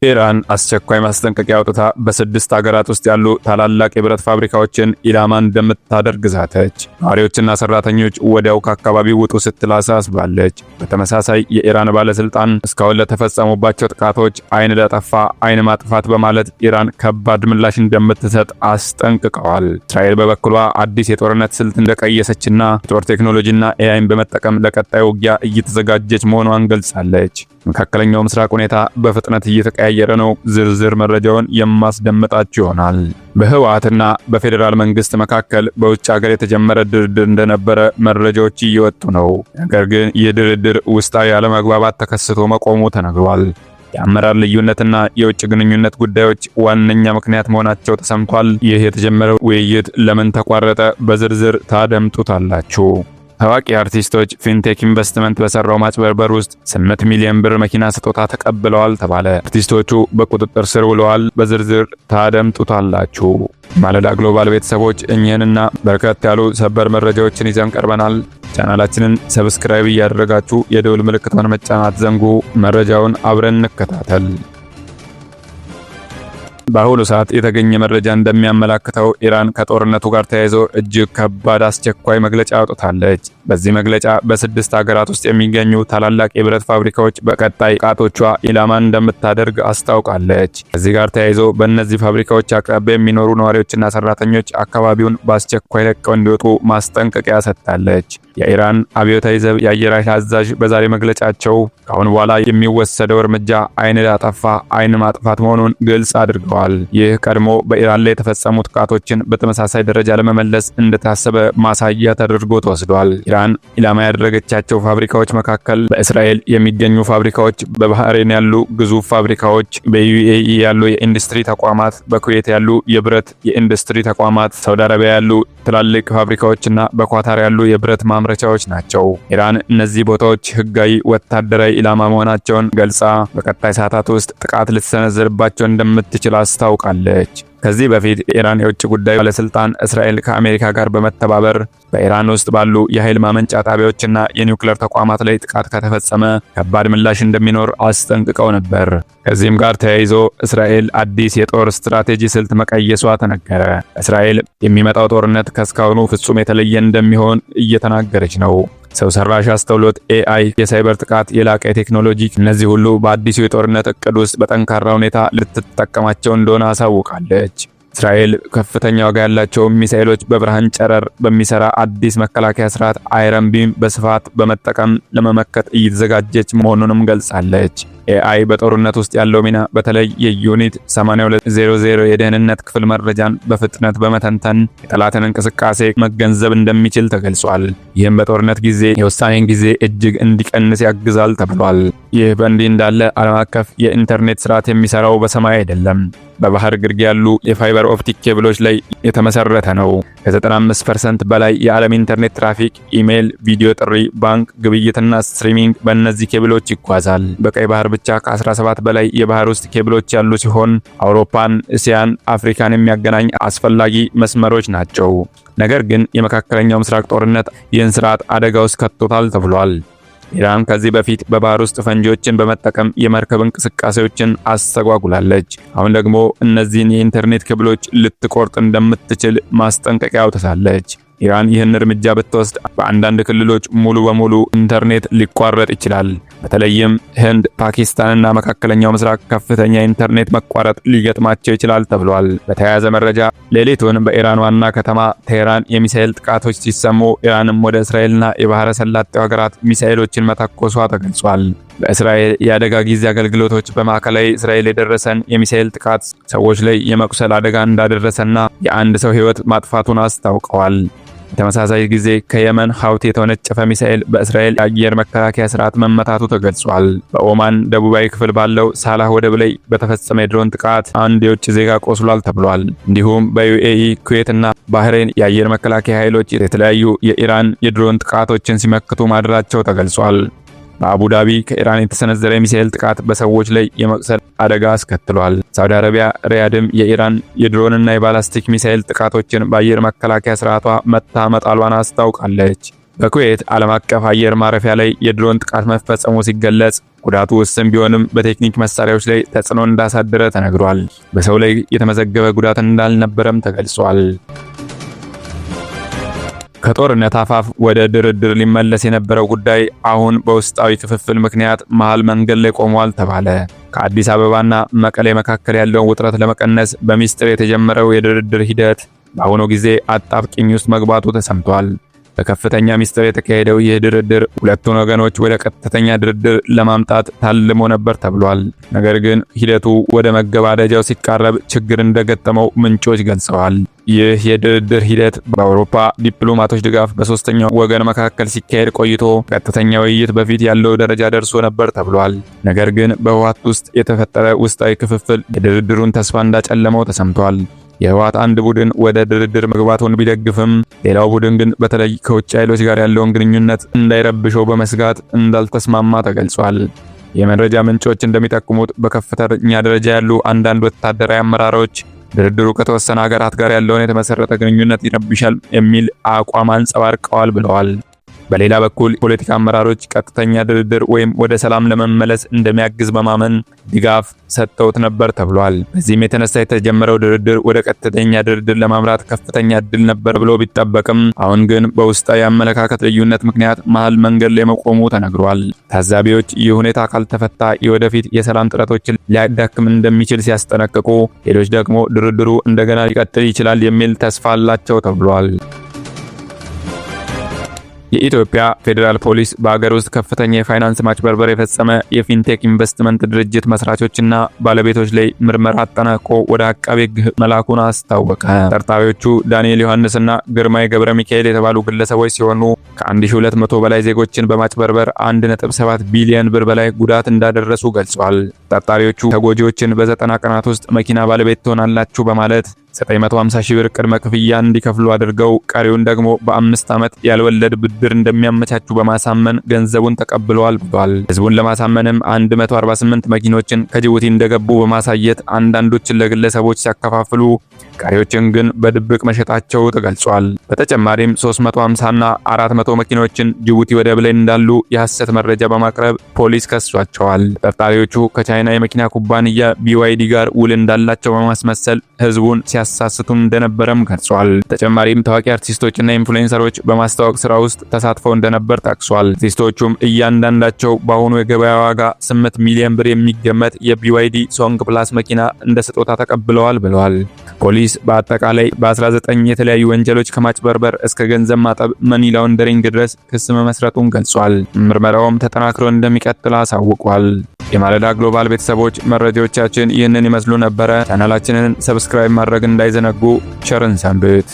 ኢራን አስቸኳይ ማስጠንቀቂያ አውጥታ በ6 ሀገራት ውስጥ ያሉ ታላላቅ የብረት ፋብሪካዎችን ኢላማ እንደምታደርግ ዛተች። ነዋሪዎችና ሰራተኞች ወዲያው ከአካባቢው ውጡ ስትል አሳስባለች። በተመሳሳይ የኢራን ባለስልጣን እስካሁን ለተፈጸሙባቸው ጥቃቶች አይን ለጠፋ አይን ማጥፋት በማለት ኢራን ከባድ ምላሽ እንደምትሰጥ አስጠንቅቀዋል። እስራኤል በበኩሏ አዲስ የጦርነት ስልት እንደቀየሰችና የጦር ቴክኖሎጂና ኤአይን በመጠቀም ለቀጣዩ ውጊያ እየተዘጋጀች መሆኗን ገልጻለች። መካከለኛው ምስራቅ ሁኔታ በፍጥነት እየተቀያየረ ነው። ዝርዝር መረጃውን የማስደምጣችሁ ይሆናል። በህወሓትና በፌዴራል መንግስት መካከል በውጭ ሀገር የተጀመረ ድርድር እንደነበረ መረጃዎች እየወጡ ነው። ነገር ግን ይህ ድርድር ውስጣዊ አለመግባባት ተከስቶ መቆሙ ተነግሯል። የአመራር ልዩነትና የውጭ ግንኙነት ጉዳዮች ዋነኛ ምክንያት መሆናቸው ተሰምቷል። ይህ የተጀመረው ውይይት ለምን ተቋረጠ? በዝርዝር ታደምጡታላችሁ። ታዋቂ አርቲስቶች ፊንቴክ ኢንቨስትመንት በሰራው ማጭበርበር ውስጥ 8 ሚሊዮን ብር መኪና ስጦታ ተቀብለዋል ተባለ። አርቲስቶቹ በቁጥጥር ስር ውለዋል። በዝርዝር ታደምጡታላችሁ። ማለዳ ግሎባል ቤተሰቦች እኚህንና በርከት ያሉ ሰበር መረጃዎችን ይዘን ቀርበናል። ቻናላችንን ሰብስክራይብ እያደረጋችሁ የደውል ምልክቱን መጫን አትዘንጉ። መረጃውን አብረን እንከታተል። በአሁኑ ሰዓት የተገኘ መረጃ እንደሚያመላክተው ኢራን ከጦርነቱ ጋር ተያይዞ እጅግ ከባድ አስቸኳይ መግለጫ አውጥታለች። በዚህ መግለጫ በ6 ሀገራት ውስጥ የሚገኙ ታላላቅ የብረት ፋብሪካዎች በቀጣይ ጥቃቶቿ ኢላማን እንደምታደርግ አስታውቃለች። ከዚህ ጋር ተያይዞ በእነዚህ ፋብሪካዎች አቅራቢያ የሚኖሩ ነዋሪዎችና ሰራተኞች አካባቢውን በአስቸኳይ ለቀው እንዲወጡ ማስጠንቀቂያ ሰጥታለች። የኢራን አብዮታዊ ዘብ የአየር ኃይል አዛዥ በዛሬ መግለጫቸው ከአሁን በኋላ የሚወሰደው እርምጃ አይን ላጠፋ አይን ማጥፋት መሆኑን ግልጽ አድርገዋል። ይህ ቀድሞ በኢራን ላይ የተፈጸሙ ጥቃቶችን በተመሳሳይ ደረጃ ለመመለስ እንደታሰበ ማሳያ ተደርጎ ተወስዷል። ኢራን ኢላማ ያደረገቻቸው ፋብሪካዎች መካከል በእስራኤል የሚገኙ ፋብሪካዎች፣ በባህሬን ያሉ ግዙፍ ፋብሪካዎች፣ በዩኤኢ ያሉ የኢንዱስትሪ ተቋማት፣ በኩዌት ያሉ የብረት የኢንዱስትሪ ተቋማት፣ ሳውዲ አረቢያ ያሉ ትላልቅ ፋብሪካዎችና በኳታር ያሉ የብረት ማምረቻዎች ናቸው። ኢራን እነዚህ ቦታዎች ህጋዊ ወታደራዊ ኢላማ መሆናቸውን ገልጻ በቀጣይ ሰዓታት ውስጥ ጥቃት ልትሰነዝርባቸው እንደምትችል አስታውቃለች። ከዚህ በፊት የኢራን የውጭ ጉዳይ ባለስልጣን እስራኤል ከአሜሪካ ጋር በመተባበር በኢራን ውስጥ ባሉ የኃይል ማመንጫ ጣቢያዎችና የኒውክሌር ተቋማት ላይ ጥቃት ከተፈጸመ ከባድ ምላሽ እንደሚኖር አስጠንቅቀው ነበር። ከዚህም ጋር ተያይዞ እስራኤል አዲስ የጦር ስትራቴጂ ስልት መቀየሷ ተነገረ። እስራኤል የሚመጣው ጦርነት ከስካሁኑ ፍጹም የተለየ እንደሚሆን እየተናገረች ነው። ሰው ሰራሽ አስተውሎት ኤአይ፣ የሳይበር ጥቃት፣ የላቀ ቴክኖሎጂ፣ እነዚህ ሁሉ በአዲሱ የጦርነት እቅድ ውስጥ በጠንካራ ሁኔታ ልትጠቀማቸው እንደሆነ አሳውቃለች። እስራኤል ከፍተኛ ዋጋ ያላቸው ሚሳኤሎች በብርሃን ጨረር በሚሰራ አዲስ መከላከያ ስርዓት አይረን ቢም በስፋት በመጠቀም ለመመከት እየተዘጋጀች መሆኑንም ገልጻለች። ኤአይ በጦርነት ውስጥ ያለው ሚና በተለይ የዩኒት 8200 የደህንነት ክፍል መረጃን በፍጥነት በመተንተን የጠላትን እንቅስቃሴ መገንዘብ እንደሚችል ተገልጿል። ይህም በጦርነት ጊዜ የውሳኔን ጊዜ እጅግ እንዲቀንስ ያግዛል ተብሏል። ይህ በእንዲህ እንዳለ ዓለም አቀፍ የኢንተርኔት ስርዓት የሚሰራው በሰማይ አይደለም፣ በባህር ግርጌ ያሉ የፋይበር ኦፕቲክ ኬብሎች ላይ የተመሰረተ ነው። ከ95% በላይ የዓለም ኢንተርኔት ትራፊክ፣ ኢሜይል፣ ቪዲዮ ጥሪ፣ ባንክ፣ ግብይትና ስትሪሚንግ በእነዚህ ኬብሎች ይጓዛል። በቀይ ባህር ብቻ ከ17 በላይ የባህር ውስጥ ኬብሎች ያሉ ሲሆን አውሮፓን፣ እስያን፣ አፍሪካን የሚያገናኝ አስፈላጊ መስመሮች ናቸው። ነገር ግን የመካከለኛው ምስራቅ ጦርነት ይህን ስርዓት አደጋ ውስጥ ከቶታል ተብሏል። ኢራን ከዚህ በፊት በባህር ውስጥ ፈንጂዎችን በመጠቀም የመርከብ እንቅስቃሴዎችን አስተጓጉላለች። አሁን ደግሞ እነዚህን የኢንተርኔት ኬብሎች ልትቆርጥ እንደምትችል ማስጠንቀቂያ አውጥታለች። ኢራን ይህን እርምጃ ብትወስድ በአንዳንድ ክልሎች ሙሉ በሙሉ ኢንተርኔት ሊቋረጥ ይችላል። በተለይም ህንድ፣ ፓኪስታንና መካከለኛው ምስራቅ ከፍተኛ ኢንተርኔት መቋረጥ ሊገጥማቸው ይችላል ተብሏል። በተያያዘ መረጃ ሌሊቱን በኢራን ዋና ከተማ ቴህራን የሚሳኤል ጥቃቶች ሲሰሙ ኢራንም ወደ እስራኤልና የባህረ ሰላጤው ሀገራት ሚሳኤሎችን መተኮሷ ተገልጿል። በእስራኤል የአደጋ ጊዜ አገልግሎቶች በማዕከላዊ እስራኤል የደረሰን የሚሳኤል ጥቃት ሰዎች ላይ የመቁሰል አደጋ እንዳደረሰና የአንድ ሰው ህይወት ማጥፋቱን አስታውቀዋል። በተመሳሳይ ጊዜ ከየመን ሀውቲ የተወነጨፈ ሚሳኤል በእስራኤል የአየር መከላከያ ስርዓት መመታቱ ተገልጿል። በኦማን ደቡባዊ ክፍል ባለው ሳላህ ወደብ ላይ በተፈጸመ የድሮን ጥቃት አንድ የውጭ ዜጋ ቆስሏል ተብሏል። እንዲሁም በዩኤኢ፣ ኩዌትና ባህሬን የአየር መከላከያ ኃይሎች የተለያዩ የኢራን የድሮን ጥቃቶችን ሲመክቱ ማድራቸው ተገልጿል። በአቡዳቢ ከኢራን የተሰነዘረ ሚሳኤል ጥቃት በሰዎች ላይ የመቁሰል አደጋ አስከትሏል። ሳውዲ አረቢያ ሪያድም የኢራን የድሮንና የባላስቲክ ሚሳኤል ጥቃቶችን በአየር መከላከያ ስርዓቷ መታ መጣሏን አስታውቃለች። በኩዌት ዓለም አቀፍ አየር ማረፊያ ላይ የድሮን ጥቃት መፈጸሙ ሲገለጽ ጉዳቱ ውስን ቢሆንም በቴክኒክ መሳሪያዎች ላይ ተጽዕኖ እንዳሳደረ ተነግሯል። በሰው ላይ የተመዘገበ ጉዳት እንዳልነበረም ተገልጿል። ከጦርነት አፋፍ ወደ ድርድር ሊመለስ የነበረው ጉዳይ አሁን በውስጣዊ ክፍፍል ምክንያት መሃል መንገድ ላይ ቆሟል ተባለ። ከአዲስ አበባና መቀሌ መካከል ያለውን ውጥረት ለመቀነስ በሚስጥር የተጀመረው የድርድር ሂደት በአሁኑ ጊዜ አጣብቂኝ ውስጥ መግባቱ ተሰምቷል። በከፍተኛ ሚስጥር የተካሄደው ይህ ድርድር ሁለቱን ወገኖች ወደ ቀጥተኛ ድርድር ለማምጣት ታልሞ ነበር ተብሏል። ነገር ግን ሂደቱ ወደ መገባደጃው ሲቃረብ ችግር እንደገጠመው ምንጮች ገልጸዋል። ይህ የድርድር ሂደት በአውሮፓ ዲፕሎማቶች ድጋፍ በሶስተኛው ወገን መካከል ሲካሄድ ቆይቶ ቀጥተኛ ውይይት በፊት ያለው ደረጃ ደርሶ ነበር ተብሏል። ነገር ግን በህወሓት ውስጥ የተፈጠረ ውስጣዊ ክፍፍል የድርድሩን ተስፋ እንዳጨለመው ተሰምቷል። የህወሓት አንድ ቡድን ወደ ድርድር መግባቱን ቢደግፍም ሌላው ቡድን ግን በተለይ ከውጭ ኃይሎች ጋር ያለውን ግንኙነት እንዳይረብሸው በመስጋት እንዳልተስማማ ተገልጿል። የመረጃ ምንጮች እንደሚጠቁሙት በከፍተኛ ደረጃ ያሉ አንዳንድ ወታደራዊ አመራሮች ድርድሩ ከተወሰነ ሀገራት ጋር ያለውን የተመሰረተ ግንኙነት ይረብሻል የሚል አቋም አንጸባርቀዋል ብለዋል። በሌላ በኩል ፖለቲካ አመራሮች ቀጥተኛ ድርድር ወይም ወደ ሰላም ለመመለስ እንደሚያግዝ በማመን ድጋፍ ሰጥተውት ነበር ተብሏል። በዚህም የተነሳ የተጀመረው ድርድር ወደ ቀጥተኛ ድርድር ለማምራት ከፍተኛ እድል ነበር ብሎ ቢጠበቅም አሁን ግን በውስጣዊ አመለካከት ልዩነት ምክንያት መሃል መንገድ ላይ መቆሙ ተነግሯል። ታዛቢዎች ይህ ሁኔታ ካልተፈታ የወደፊት የሰላም ጥረቶችን ሊያዳክም እንደሚችል ሲያስጠነቅቁ፣ ሌሎች ደግሞ ድርድሩ እንደገና ሊቀጥል ይችላል የሚል ተስፋ አላቸው ተብሏል። የኢትዮጵያ ፌዴራል ፖሊስ በአገር ውስጥ ከፍተኛ የፋይናንስ ማጭበርበር የፈጸመ የፊንቴክ ኢንቨስትመንት ድርጅት መስራቾችና ባለቤቶች ላይ ምርመራ አጠናቆ ወደ አቃቤ ሕግ መላኩን አስታወቀ። ተጠርጣሪዎቹ ዳንኤል ዮሐንስና ግርማይ ገብረ ሚካኤል የተባሉ ግለሰቦች ሲሆኑ ከ1200 በላይ ዜጎችን በማጭበርበር 1.7 ቢሊዮን ብር በላይ ጉዳት እንዳደረሱ ገልጿል። ተጠርጣሪዎቹ ተጎጂዎችን በ90 ቀናት ውስጥ መኪና ባለቤት ትሆናላችሁ በማለት 950 ሺህ ብር ቅድመ ክፍያ እንዲከፍሉ አድርገው ቀሪውን ደግሞ በ5 ዓመት ያልወለድ ብድር እንደሚያመቻቹ በማሳመን ገንዘቡን ተቀብለዋል ብሏል። ህዝቡን ለማሳመንም 148 መኪኖችን ከጅቡቲ እንደገቡ በማሳየት አንዳንዶችን ለግለሰቦች ሲያከፋፍሉ ቀሪዎችን ግን በድብቅ መሸጣቸው ተገልጿል። በተጨማሪም 350 እና 400 መኪኖችን ጅቡቲ ወደብ ላይ እንዳሉ የሐሰት መረጃ በማቅረብ ፖሊስ ከሷቸዋል። ተጠርጣሪዎቹ ከቻይና የመኪና ኩባንያ BYD ጋር ውል እንዳላቸው በማስመሰል ህዝቡን ሲያሳስቱ እንደነበረም ገልጿል። ተጨማሪም ታዋቂ አርቲስቶችና ኢንፍሉዌንሰሮች በማስተዋወቅ ስራ ውስጥ ተሳትፈው እንደነበር ጠቅሷል። አርቲስቶቹም እያንዳንዳቸው በአሁኑ የገበያ ዋጋ 8 ሚሊዮን ብር የሚገመት የBYD ሶንግ ፕላስ መኪና እንደ ስጦታ ተቀብለዋል ብለዋል። ፖሊስ በአጠቃላይ በ19 የተለያዩ ወንጀሎች ከማጭበርበር እስከ ገንዘብ ማጠብ መኒ ላውንደሪንግ ድረስ ክስ መመስረቱን ገልጿል። ምርመራውም ተጠናክሮ እንደሚቀጥል አሳውቋል። የማለዳ ግሎባል ቤተሰቦች መረጃዎቻችን ይህንን ይመስሉ ነበረ። ቻናላችንን ሰብስክራይብ ማድረግ እንዳይዘነጉ። ቸርን ሰንብት።